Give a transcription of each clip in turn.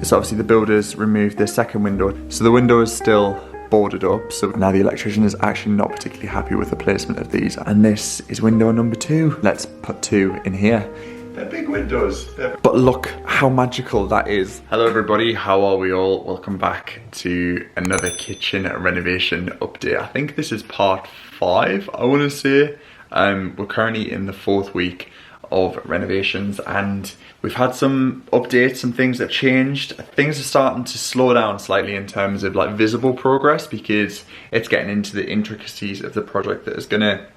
So obviously the builders removed the second window. So the window is still boarded up. So now the electrician is actually not particularly happy with the placement of these. And this is window number 2. Let's put 2 in here. They're big windows. But look how magical that is. Hello everybody, how are we all? Welcome back to another kitchen renovation update. I think this is part 5, I want to say. We're currently in the 4th week of renovations and we've had some updates, some things that changed. Things are starting to slow down slightly in terms of like visible progress because it's getting into the intricacies of the project that is gonna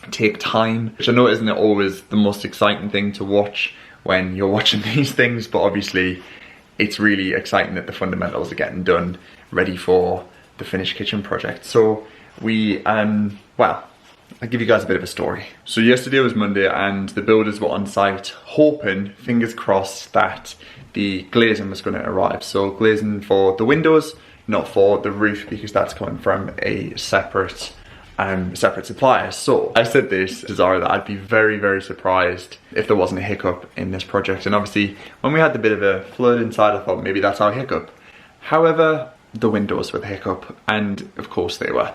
take time, which I know isn't always the most exciting thing to watch when you're watching these things, but obviously it's really exciting that the fundamentals are getting done, ready for the finished kitchen project. So we, well, I'll give you guys a bit of a story. So yesterday was Monday and the builders were on site hoping, fingers crossed, that the glazing was going to arrive. So glazing for the windows, not for the roof, because that's coming from a separate supplier. So I said this to Zara that I'd be very, very surprised if there wasn't a hiccup in this project. And obviously when we had the bit of a flood inside, I thought maybe that's our hiccup. However, the windows were the hiccup, and of course they were.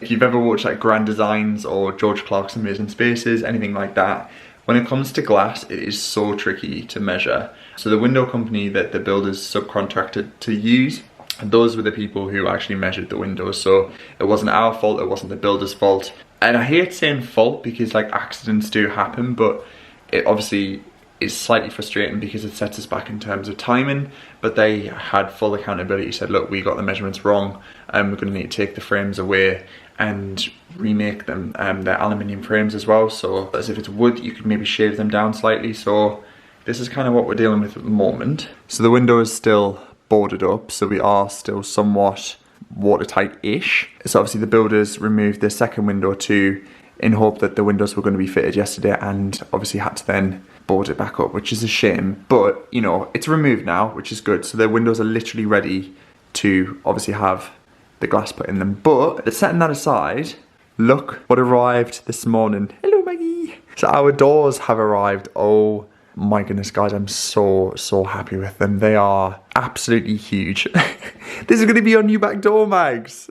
If you've ever watched like Grand Designs or George Clark's Amazing Spaces, anything like that, when it comes to glass, it is so tricky to measure. So the window company that the builders subcontracted to use, those were the people who actually measured the windows. So it wasn't our fault, it wasn't the builder's fault. And I hate saying fault because like accidents do happen, but it obviously is slightly frustrating because it sets us back in terms of timing. But they had full accountability, said look, we got the measurements wrong, and we're going to need to take the frames away and remake them. They're aluminium frames as well, so as if it's wood you could maybe shave them down slightly. So this is kind of what we're dealing with at the moment. So the window is still boarded up, so we are still somewhat watertight-ish. So obviously the builders removed the second window too, in hope that the windows were going to be fitted yesterday, and obviously had to then board it back up, which is a shame. But you know, it's removed now, which is good. So the windows are literally ready to obviously have the glass put in them. But setting that aside, look what arrived this morning. Hello Maggie. So our doors have arrived. Oh my goodness guys, I'm so happy with them. They are absolutely huge. This is going to be your new back door, Mags.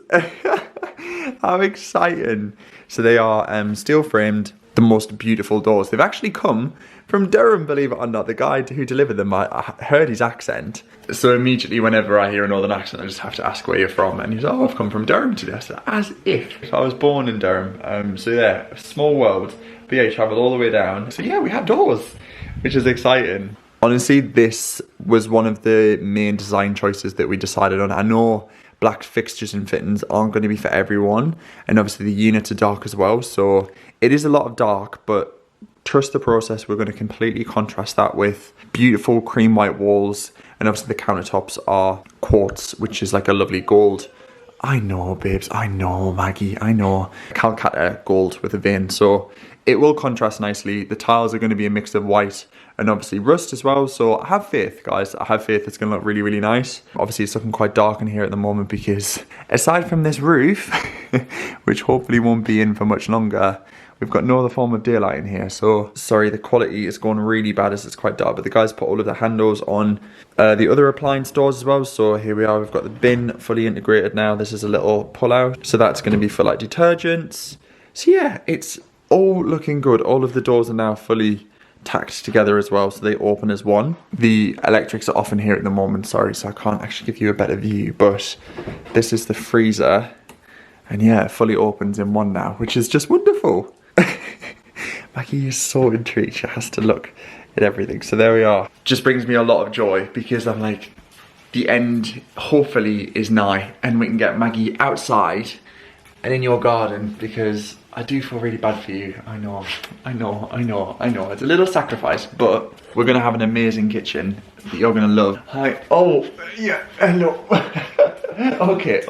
How exciting. So they are steel framed, the most beautiful doors. They've actually come from Durham, believe it or not. The guy who delivered them, I heard his accent. So immediately whenever I hear a northern accent, I just have to ask where you're from. And he's like, oh, I've come from Durham today. I said, as if I was born in Durham. So yeah, a small world. But yeah, he travelled all the way down. So yeah, we have doors, which is exciting. Honestly, this was one of the main design choices that we decided on. I know black fixtures and fittings aren't going to be for everyone, and obviously the units are dark as well, so it is a lot of dark, but trust the process. We're going to completely contrast that with beautiful cream white walls, and obviously the countertops are quartz, which is like a lovely gold. I know, babes, I know, Maggie, I know. Calcutta gold with a vein, so it will contrast nicely. The tiles are going to be a mix of white and obviously rust as well. So I have faith, guys. I have faith it's going to look really, really nice. Obviously, it's looking quite dark in here at the moment because aside from this roof, which hopefully won't be in for much longer, we've got no other form of daylight in here. So sorry, the quality is going really bad as it's quite dark. But the guys put all of the handles on the other appliance doors as well. So here we are. We've got the bin fully integrated now. This is a little pull out. So that's going to be for like detergents. So yeah, it's all looking good. All of the doors are now fully tacked together as well, so they open as one. The electrics are off in here at the moment, sorry, so I can't actually give you a better view, but this is the freezer, and yeah, it fully opens in one now, which is just wonderful. Maggie is so intrigued, she has to look at everything. So there we are. Just brings me a lot of joy because I'm like, the end hopefully is nigh and we can get Maggie outside and in your garden, because I do feel really bad for you. I know. It's a little sacrifice, but we're gonna have an amazing kitchen that you're gonna love. Hi. Oh, yeah, hello. Okay.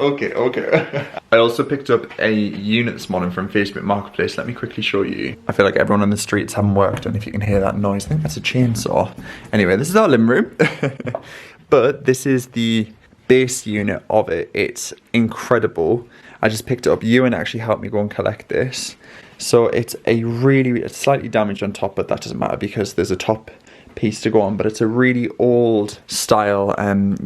I also picked up a unit this morning from Facebook Marketplace. Let me quickly show you. I feel like everyone on the streets haven't worked, and if you can hear that noise, I think that's a chainsaw. Anyway, this is our living room. But this is the base unit of it. It's incredible. I just picked it up. Ewan actually helped me go and collect this. So it's a it's slightly damaged on top, but that doesn't matter because there's a top piece to go on, but it's a really old style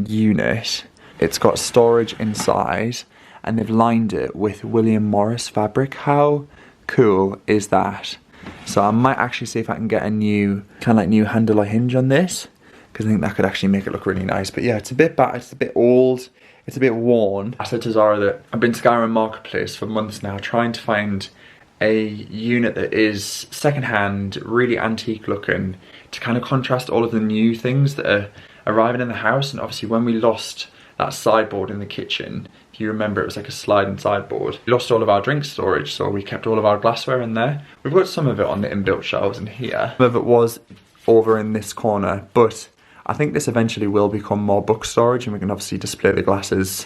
unit. It's got storage inside and they've lined it with William Morris fabric. How cool is that? So I might actually see if I can get a new, kind of like new handle or hinge on this, because I think that could actually make it look really nice. But yeah, it's a bit bad, it's a bit old, it's a bit worn. I said to Zara that I've been scouring Marketplace for months now, trying to find a unit that is secondhand, really antique looking, to kind of contrast all of the new things that are arriving in the house. And obviously when we lost that sideboard in the kitchen, if you remember, it was like a sliding sideboard. We lost all of our drink storage, so we kept all of our glassware in there. We've got some of it on the inbuilt shelves in here. Some of it was over in this corner, but I think this eventually will become more book storage, and we can obviously display the glasses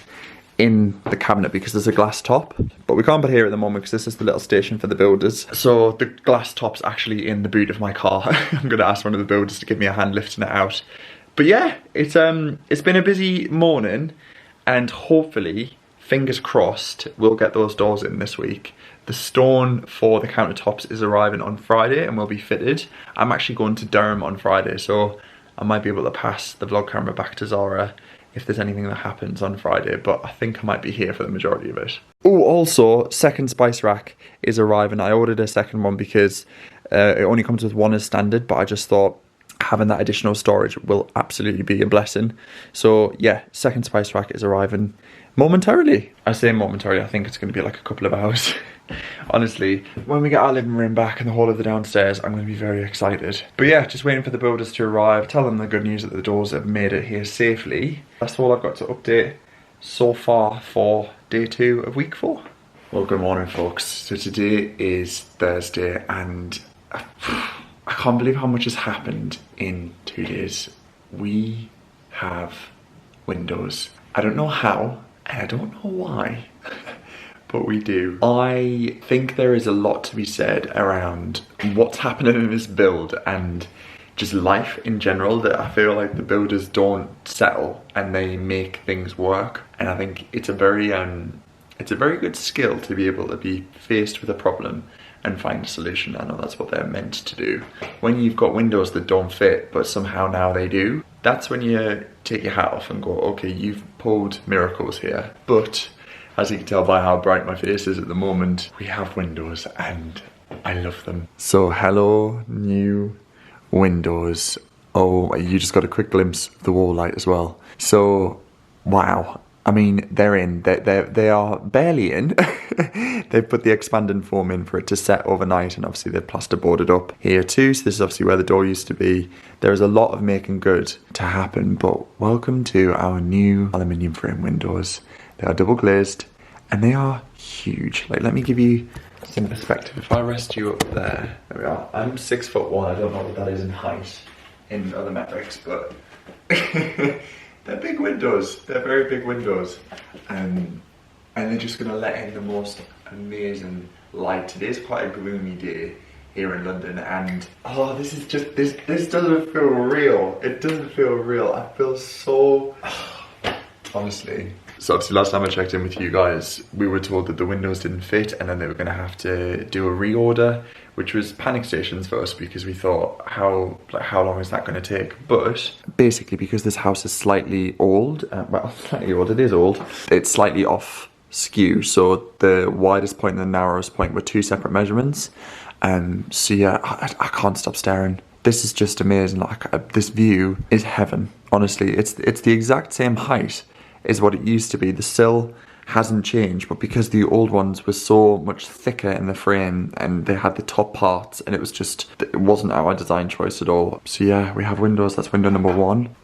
in the cabinet because there's a glass top. But we can't put it here at the moment because this is the little station for the builders. So the glass top's actually in the boot of my car. I'm gonna ask one of the builders to give me a hand lifting it out. But yeah, it's been a busy morning, and hopefully, fingers crossed, we'll get those doors in this week. The stone for the countertops is arriving on Friday and will be fitted. I'm actually going to Durham on Friday, so I might be able to pass the vlog camera back to Zara if there's anything that happens on Friday, but I think I might be here for the majority of it. Oh, also, second spice rack is arriving. I ordered a second one because it only comes with one as standard, but I just thought having that additional storage will absolutely be a blessing. So yeah, second spice rack is arriving momentarily. I say momentarily, I think it's going to be like a couple of hours. Honestly, when we get our living room back and the whole of the downstairs, I'm going to be very excited. But yeah, just waiting for the builders to arrive, tell them the good news that the doors have made it here safely. That's all I've got to update so far for day 2 of week 4. Well, good morning folks. So today is Thursday and I can't believe how much has happened in 2 days. We have windows. I don't know how, and I don't know why, but we do. I think there is a lot to be said around what's happening in this build and just life in general, that I feel like the builders don't settle and they make things work. And I think it's a very good skill to be able to be faced with a problem and find a solution. I know that's what they're meant to do. When you've got windows that don't fit, but somehow now they do, that's when you take your hat off and go, okay, you've pulled miracles here. But as you can tell by how bright my face is at the moment, we have windows and I love them. So hello, new windows. Oh, you just got a quick glimpse of the wall light as well. So, wow. I mean, they're in. They are barely in. They've put the expanding foam in for it to set overnight, and obviously they've plasterboarded up here too. So this is obviously where the door used to be. There is a lot of making good to happen, but welcome to our new aluminium frame windows. They are double glazed and they are huge. Like, let me give you some perspective. If I rest you up there we are. I'm 6'1". I don't know what that is in height in other metrics, but they're big windows. They're very big windows, and they're just gonna let in the most amazing light. Today's quite a gloomy day here in London, and oh, this is just this doesn't feel real. It doesn't feel real. I feel so honestly. So obviously last time I checked in with you guys, we were told that the windows didn't fit and then they were going to have to do a reorder, which was panic stations for us because we thought, how long is that going to take? But basically, because this house is slightly old, well, slightly old, it is old, it's slightly off skew. So the widest point and the narrowest point were 2 separate measurements. So yeah, I can't stop staring. This is just amazing. Like, this view is heaven. Honestly, it's the exact same height is what it used to be. The sill hasn't changed, but because the old ones were so much thicker in the frame and they had the top parts, and it wasn't our design choice at all. So yeah, we have windows. That's window number 1.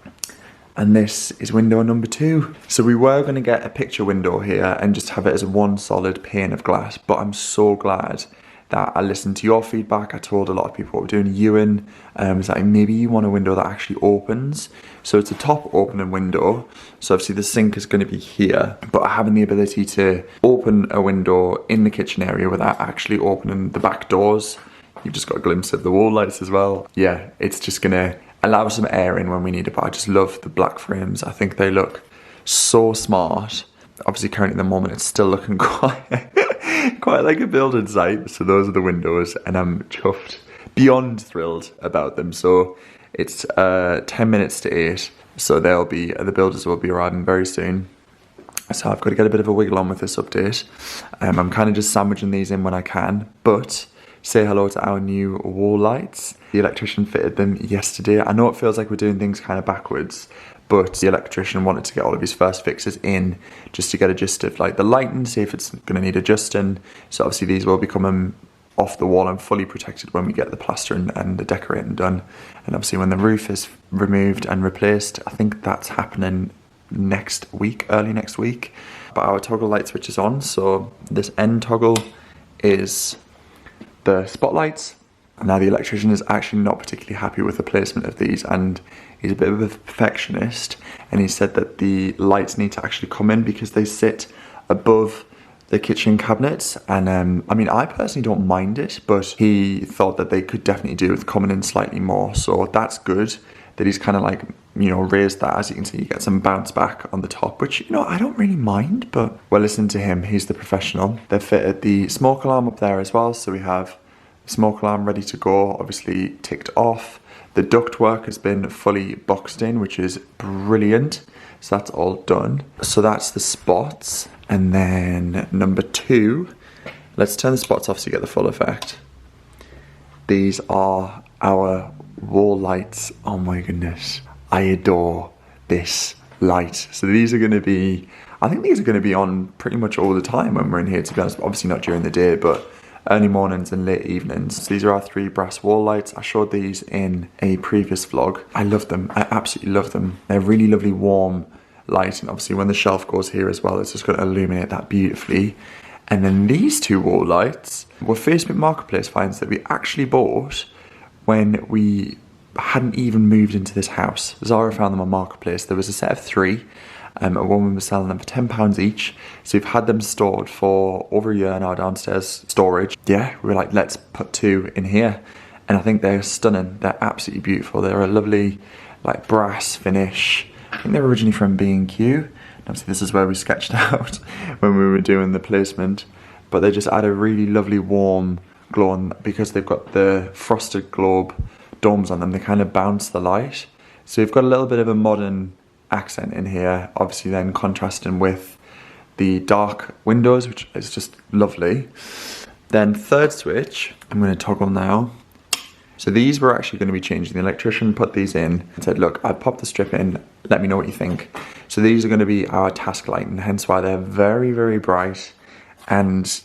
And this is window number 2. So we were going to get a picture window here and just have it as one solid pane of glass, but I'm so glad that I listened to your feedback. I told a lot of people what we're doing. Ewan was like, maybe you want a window that actually opens. So it's a top opening window. So obviously the sink is going to be here, but having the ability to open a window in the kitchen area without actually opening the back doors. You've just got a glimpse of the wall lights as well. Yeah, it's just going to allow some air in when we need it, but I just love the black frames. I think they look so smart. Obviously currently at the moment it's still looking quite like a building site. So those are the windows and I'm chuffed, beyond thrilled about them. So It's 10 minutes to 8, so the builders will be arriving very soon. So I've got to get a bit of a wiggle on with this update. I'm kind of just sandwiching these in when I can, but say hello to our new wall lights. The electrician fitted them yesterday. I know it feels like we're doing things kind of backwards, but the electrician wanted to get all of his first fixes in just to get a gist of like the lighting, see if it's going to need adjusting. So obviously these will be coming off the wall and fully protected when we get the plastering and the decorating done. And obviously when the roof is removed and replaced, I think that's happening next week, early next week. But our toggle light switch is on, so this end toggle is the spotlights. Now the electrician is actually not particularly happy with the placement of these, and he's a bit of a perfectionist, and he said that the lights need to actually come in because they sit above the kitchen cabinets. And I mean, I personally don't mind it, but he thought that they could definitely do with coming in slightly more. So that's good that he's kind of like, you know, raised that. As you can see, you get some bounce back on the top, which, you know, I don't really mind, but well, listen to him, he's the professional. They've fitted the smoke alarm up there as well, so we have the smoke alarm ready to go, obviously ticked off. The ductwork has been fully boxed in, which is brilliant. So that's all done. So that's the spots. And then number 2, let's turn the spots off so you get the full effect. These are our wall lights. Oh my goodness. I adore this light. So these are going to be, I think these are going to be on pretty much all the time when we're in here, to be honest. Obviously not during the day, but early mornings and late evenings. So these are our 3 brass wall lights. I showed these in a previous vlog. I love them. I absolutely love them. They're really lovely warm light, and obviously when the shelf goes here as well, it's just going to illuminate that beautifully. And then these 2 wall lights were Facebook Marketplace finds that we actually bought when we hadn't even moved into this house. Zara found them on Marketplace. There was a set of 3. A woman was selling them for £10 each. So we've had them stored for over a year now downstairs storage. Yeah, we were like, let's put 2 in here. And I think they're stunning. They're absolutely beautiful. They're a lovely like brass finish. I think they're originally from B&Q. Obviously this is where we sketched out when we were doing the placement. But they just add a really lovely warm glow on, because they've got the frosted globe domes on them. They kind of bounce the light. So you've got a little bit of a modern accent in here, obviously then contrasting with the dark windows, which is just lovely. Then 3rd switch, I'm going to toggle now. So these were actually going to be changing. The electrician put these in and said, look, I popped the strip in, let me know what you think. So these are going to be our task light, and hence why they're very, very bright and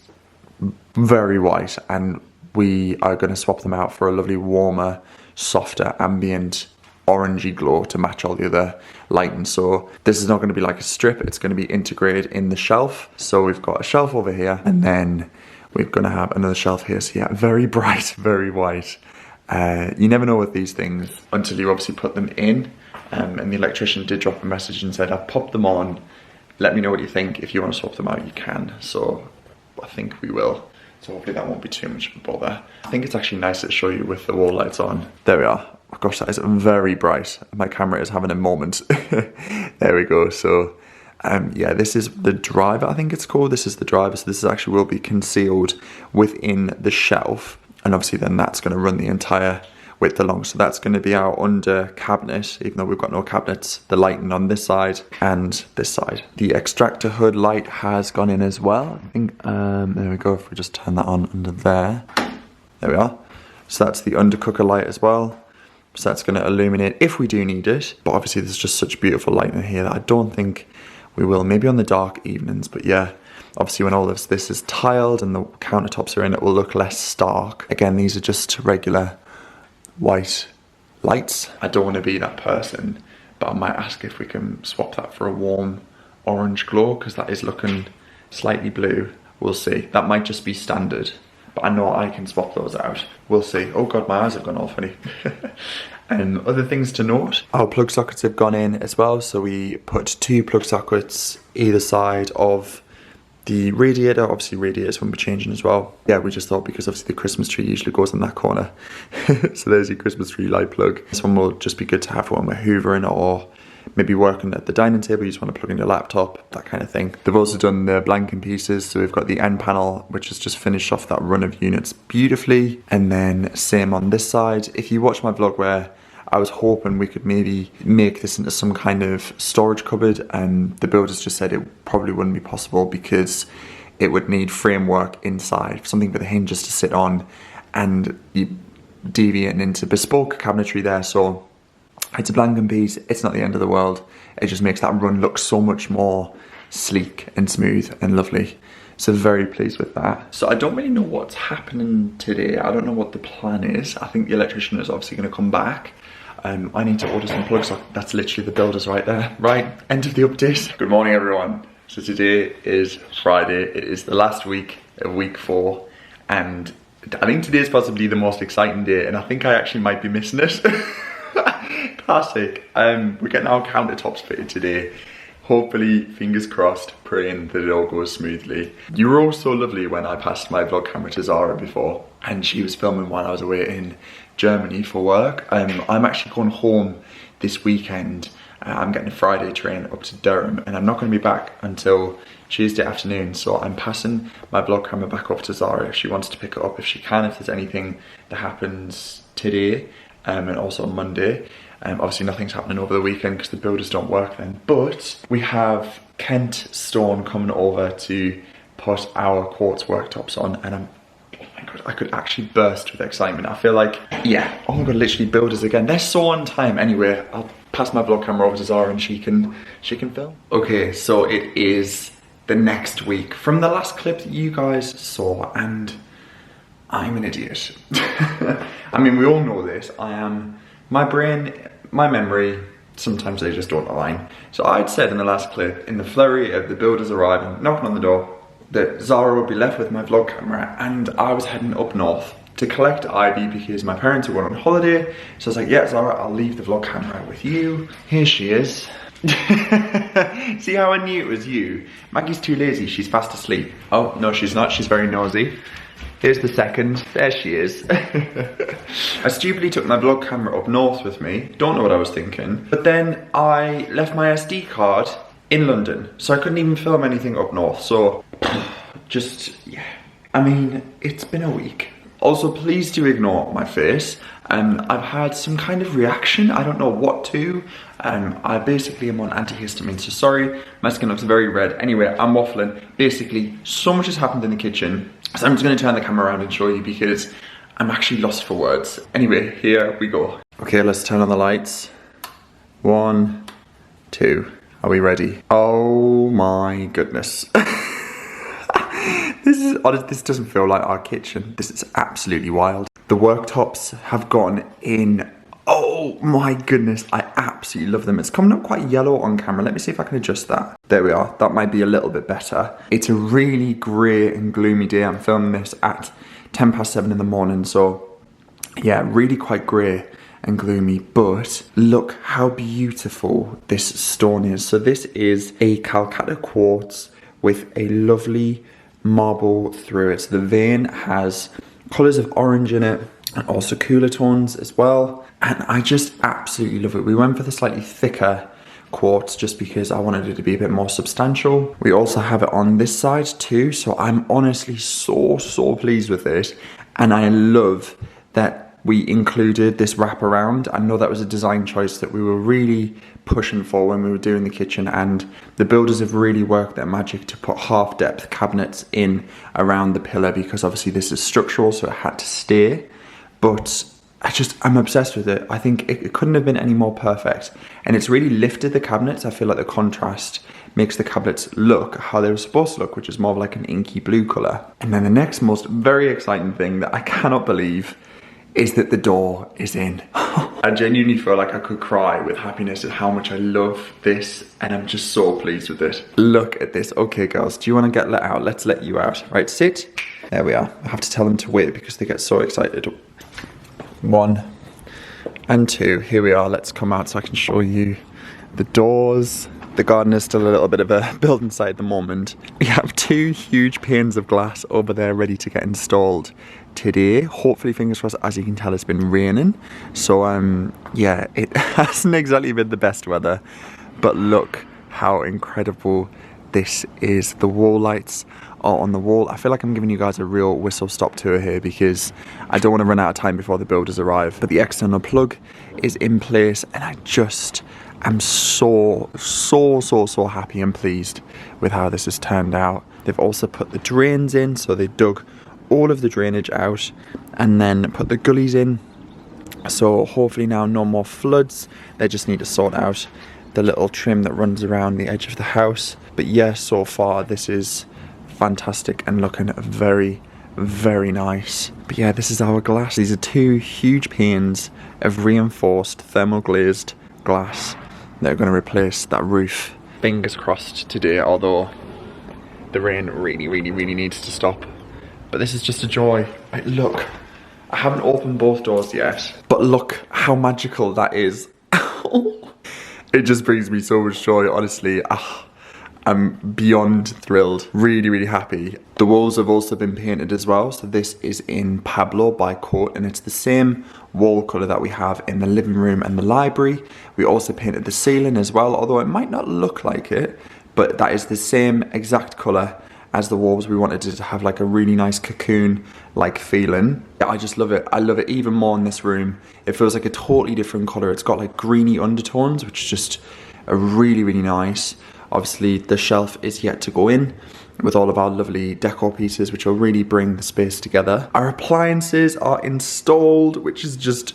very white. And we are going to swap them out for a lovely warmer, softer, ambient orangey glow to match all the other lighting. So this is not going to be like a strip, it's going to be integrated in the shelf. So we've got a shelf over here, and then we're going to have another shelf here. So yeah, very bright, very white. You never know with these things until you obviously put them in. And the electrician did drop a message and said, I've popped them on, let me know what you think. If you want to swap them out, you can. So I think we will. So hopefully that won't be too much of a bother. I think it's actually nice to show you with the wall lights on. There we are. Oh gosh, that is very bright. My camera is having a moment. There we go. So yeah, this is the driver, I think it's called. This is the driver. So this is actually will be concealed within the shelf. And obviously then that's going to run the entire width along. So that's going to be our under cabinet, even though we've got no cabinets, the lighting on this side and this side. The extractor hood light has gone in as well. I think, there we go, if we just turn that on under there. There we are. So that's the undercooker light as well. So that's going to illuminate if we do need it. But obviously there's just such beautiful lighting here that I don't think we will. Maybe on the dark evenings, but yeah. Obviously when all of this is tiled and the countertops are in, it will look less stark. Again, these are just regular white lights. I don't want to be that person, but I might ask if we can swap that for a warm orange glow, because that is looking slightly blue. We'll see. That might just be standard, but I know I can swap those out. We'll see. Oh God, my eyes have gone all funny. Other things to note, our plug sockets have gone in as well. So we put 2 plug sockets either side of the radiator. Obviously radiators when we're changing as well. Yeah, we just thought, because obviously the Christmas tree usually goes in that corner. So there's your Christmas tree light plug. This one will just be good to have when we're hoovering, or maybe working at the dining table, you just want to plug in your laptop, that kind of thing. They've also done the blanking pieces. So we've got the end panel, which has just finished off that run of units beautifully. And then same on this side. If you watch my vlog where I was hoping we could maybe make this into some kind of storage cupboard, and the builders just said it probably wouldn't be possible because it would need framework inside, something for the hinges to sit on, and you deviating into bespoke cabinetry there. So it's a blank and piece, it's not the end of the world. It just makes that run look so much more sleek and smooth and lovely. So very pleased with that. So I don't really know what's happening today. I don't know what the plan is. I think the electrician is obviously going to come back. I need to order some plugs. That's literally the builders right there. Right, end of the update. Good morning, everyone. So today is Friday. It is the last week of week 4, and I think today is possibly the most exciting day, and I think I actually might be missing it. Classic. We're getting our countertops fitted today. Hopefully, fingers crossed, praying that it all goes smoothly. You were all so lovely when I passed my vlog camera to Zara before, and she was filming while I was away in Germany for work. I'm actually going home this weekend. I'm getting a Friday train up to Durham, and I'm not going to be back until Tuesday afternoon, so I'm passing my vlog camera back off to Zara if she wants to pick it up, if she can, if there's anything that happens today, and also on Monday. Obviously nothing's happening over the weekend because the builders don't work then, but we have Kent Stone coming over to put our quartz worktops on, and oh my god, I could actually burst with excitement. I feel like, yeah, oh my god, literally builders again. They're so on time. Anyway, I'll pass my vlog camera over to Zara and she can film. Okay, so it is the next week from the last clip that you guys saw, and I'm an idiot. I mean, we all know this. My brain, my memory, sometimes they just don't align. So I'd said in the last clip, in the flurry of the builders arriving, knocking on the door, that Zara would be left with my vlog camera, and I was heading up north to collect Ivy because my parents were going on holiday. So I was like, yeah, Zara, I'll leave the vlog camera with you. Here she is. See how I knew it was you? Maggie's too lazy, she's fast asleep. Oh, no, she's not, she's very nosy. Here's the second, there she is. I stupidly took my vlog camera up north with me, don't know what I was thinking, but then I left my SD card in London, so I couldn't even film anything up north, so just, yeah. I mean, it's been a week. Also, please do ignore my face. I've had some kind of reaction, I don't know what to. I basically am on antihistamine, so sorry, my skin looks very red. Anyway, I'm waffling. Basically, so much has happened in the kitchen, so I'm just gonna turn the camera around and show you because I'm actually lost for words. Anyway, here we go. Okay, let's turn on the lights. 1, 2, are we ready? Oh my goodness. This is honest, this doesn't feel like our kitchen. This is absolutely wild. The worktops have gone in. Oh my goodness, I absolutely love them. It's coming up quite yellow on camera. Let me see if I can adjust that. There we are, that might be a little bit better. It's a really grey and gloomy day. I'm filming this at 7:10 in the morning, so yeah, really quite grey and gloomy, but look how beautiful this stone is. So this is a Calcutta quartz with a lovely marble through it. So the vein has colours of orange in it and also cooler tones as well, and I just absolutely love it. We went for the slightly thicker quartz just because I wanted it to be a bit more substantial. We also have it on this side too, so I'm honestly so pleased with it, and I love that we included this wraparound. I know that was a design choice that we were really pushing for when we were doing the kitchen, and the builders have really worked their magic to put half depth cabinets in around the pillar, because obviously this is structural, so it had to stay. But I'm obsessed with it. I think it couldn't have been any more perfect, and it's really lifted the cabinets. I feel like the contrast makes the cabinets look how they were supposed to look, which is more of like an inky blue color. And then the next most very exciting thing that I cannot believe is that the door is in. I genuinely feel like I could cry with happiness at how much I love this, and I'm just so pleased with it. Look at this. Okay, girls, do you want to get let out? Let's let you out. Right, sit. There we are. I have to tell them to wait because they get so excited. 1 and 2, here we are. Let's come out so I can show you the doors. The garden is still a little bit of a building site at the moment. We have 2 huge panes of glass over there ready to get installed today. Hopefully, fingers crossed. As you can tell, it's been raining, so yeah, it hasn't exactly been the best weather, but look how incredible this is the wall lights are on the wall. I feel like I'm giving you guys a real whistle stop tour here because I don't want to run out of time before the builders arrive. But the external plug is in place and I just am so happy and pleased with how this has turned out. They've also put the drains in, so they dug all of the drainage out and then put the gullies in. So hopefully now no more floods. They just need to sort out the little trim that runs around the edge of the house. But yeah, so far this is fantastic and looking very nice. But yeah, this is our glass. These are 2 huge panes of reinforced thermal glazed glass that are going to replace that roof. Fingers crossed today, although the rain really needs to stop. But this is just a joy. Like, look, I haven't opened both doors yet, but look how magical that is. It just brings me so much joy, honestly. I'm beyond thrilled, really happy. The walls have also been painted as well. So this is in Pablo by Coat and it's the same wall colour that we have in the living room and the library. We also painted the ceiling as well, although it might not look like it, but that is the same exact colour as the walls. We wanted it to have like a really nice cocoon-like feeling. Yeah, I just love it. I love it even more in this room. It feels like a totally different colour. It's got like greeny undertones, which is just really nice. Obviously, the shelf is yet to go in with all of our lovely decor pieces, which will really bring the space together. Our appliances are installed, which is just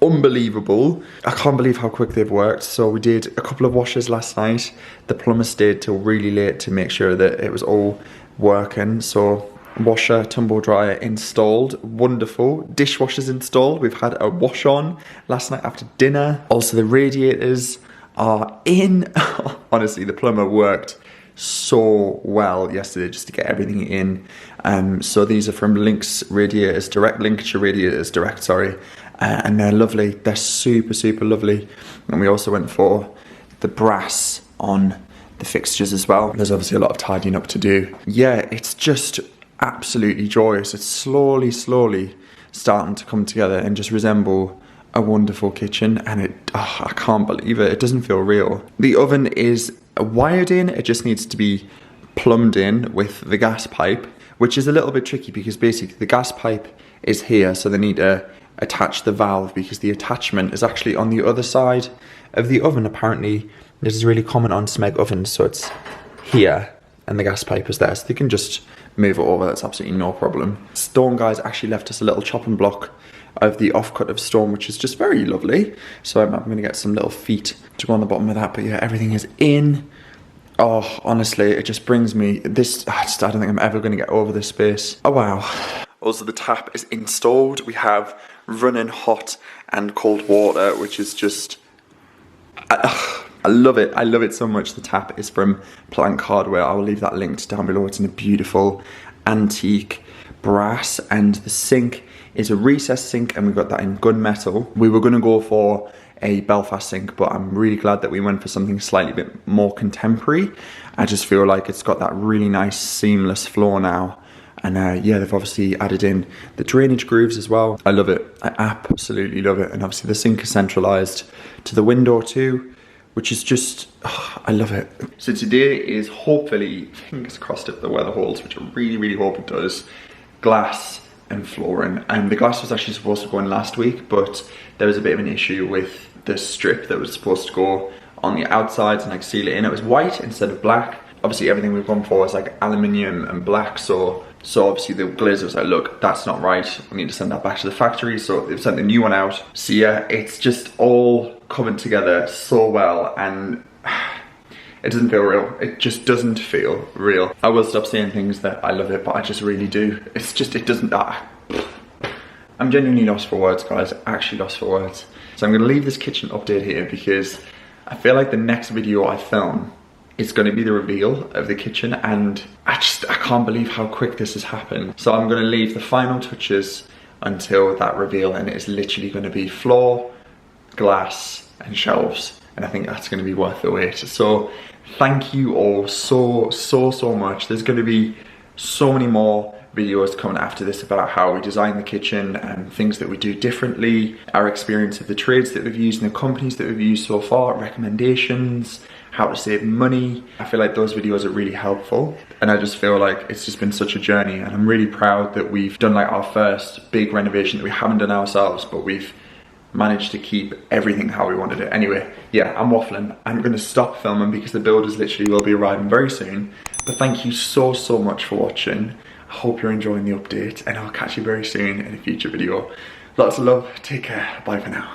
unbelievable. I can't believe how quick they've worked. So we did a couple of washes last night. The plumber stayed till really late to make sure that it was all working. So washer, tumble dryer installed, wonderful. Dishwashers installed. We've had a wash on last night after dinner. Also the radiators are in. Honestly, the plumber worked so well yesterday just to get everything in. So these are from Lincolnshire Radiators Direct, sorry. And they're lovely. They're super lovely. And we also went for the brass on the fixtures as well. There's obviously a lot of tidying up to do. Yeah, it's just absolutely joyous. It's slowly starting to come together and just resemble a wonderful kitchen, and I can't believe it. It doesn't feel real. The oven is wired in. It just needs to be plumbed in with the gas pipe, which is a little bit tricky because basically the gas pipe is here, so they need to attach the valve because the attachment is actually on the other side of the oven. Apparently this is really common on Smeg ovens, so it's here and the gas pipe is there, so they can just move it over. That's absolutely no problem. Stone guys actually left us a little chopping block of the offcut of stone, which is just very lovely. So I'm going to get some little feet to go on the bottom of that. But yeah, everything is in. Oh, honestly, it just brings me this. I don't think I'm ever going to get over this space. Oh wow. Also, the tap is installed. We have running hot and cold water, which is just I love it. I love it so much. The tap is from Plank Hardware. I will leave that linked down below. It's in a beautiful antique brass, and the sink is a recessed sink, and we got that in gunmetal. We were going to go for a Belfast sink, but I'm really glad that we went for something slightly bit more contemporary. I just feel like it's got that really nice seamless flow now. And yeah, they've obviously added in the drainage grooves as well. I love it. I absolutely love it. And obviously the sink is centralized to the window too, which is just, oh, I love it. So today is hopefully, fingers crossed if the weather holds, which I really hope it does, glass and flooring. And the glass was actually supposed to go in last week, but there was a bit of an issue with the strip that was supposed to go on the outsides and like seal it in. It was white instead of black. Obviously everything we've gone for is like aluminium and black, so obviously the glazer was like, look, that's not right, we need to send that back to the factory. So they've sent the new one out. So yeah, it's just all coming together so well, and it doesn't feel real. It just doesn't feel real. I will stop saying things that I love it, but I just really do. It's just, it doesn't, I'm genuinely lost for words, guys, actually lost for words. So I'm gonna leave this kitchen update here because I feel like the next video I film is going to be the reveal of the kitchen, and I can't believe how quick this has happened. So I'm going to leave the final touches until that reveal, and it is literally going to be floor, glass and shelves, and I think that's going to be worth the wait. So thank you all so much. There's going to be so many more videos coming after this about how we design the kitchen and things that we do differently, our experience of the trades that we've used and the companies that we've used so far, recommendations, how to save money. I feel like those videos are really helpful, and I just feel like it's just been such a journey, and I'm really proud that we've done like our first big renovation that we haven't done ourselves, but we've managed to keep everything how we wanted it. Anyway, yeah, I'm waffling. I'm gonna stop filming because the builders literally will be arriving very soon. But thank you so much for watching. I hope you're enjoying the update, and I'll catch you very soon in a future video. Lots of love, take care, bye for now.